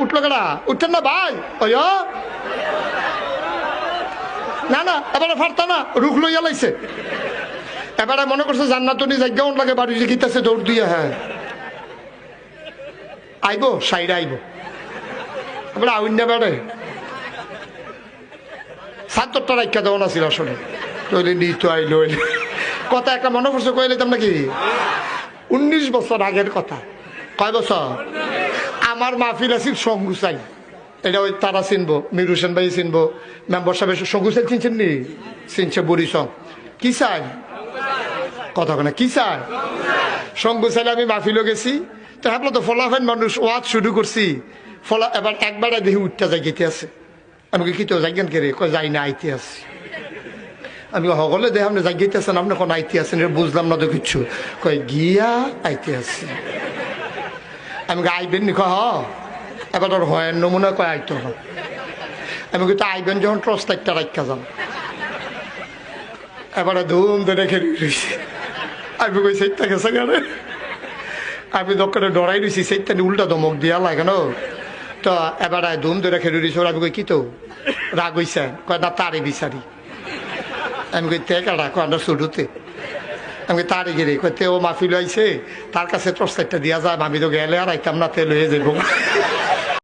উঠলো কেনা উঠছেন না ভাই ওই না না এবারে ফারতা না রুখ লইয়া লাইছে এবারে মনে করছে জান্নাত নি জায়গাও লাগে বাড়ি যে গীতাছে দৌড় দিয়ে হ্যাঁ আইবো সাইডে আইবো এবারে আউন্যা বেড়ে সাতটা রাখা দেওয়া ছিল আসলে তৈরি নিত আইলো কথা একটা মনে করছে কইলে তাম নাকি 19 বছর আগের কথা কয় বছর আমার মাহফিল আছিল সঙ্গুসাই এটা ওই তারা চিনবো মীর হোসেন ভাই চিনবো মেম্বার সাহেব সঙ্গুসাই চিনছেন নি চিনছে বুড়ি সং কি চাই কথা কেনা কি চাই সঙ্গুসাইলে আমি মাহফিলও গেছি তো হ্যাঁ তো ফলাফেন মানুষ ওয়াজ শুরু করছি ফলা এবার একবারে দেখি উঠতে যাই গেতে আছে আমি কি তো যাইগেন কে রে কয় যাই না আইতে আছি আমি সকলে দেখে আপনি জাগিতে আছেন আপনি কোন আইতে আছেন বুঝলাম না তো কিচ্ছু কয় গিয়া আইতে আসছি আমি আইবেন নি হ এবার ওর হয় নমুনা কয় আইতো না আমি কিন্তু আইবেন যখন ট্রস একটা রাখা যান এবারে ধুম ধরে রেখে রয়েছি আমি কই সেইটা গেছে কেন আমি দোকানে ডরাই দিছি সেইটা উল্টা দমক দিয়া লাগে না তো এবারে ধুম ধরে রেখে রয়েছি আমি কই কি তো রাগ হইছে কয় না তারে বিচারি আমি কই তে কাটা কয়টা শুরুতে আমি তারে গেলে কইতে ও মাহফিল আইছে তার কাছে টর্চ একটা দিয়া যায় আমি তো গেলে আর আইতাম না তেল হয়ে যাবো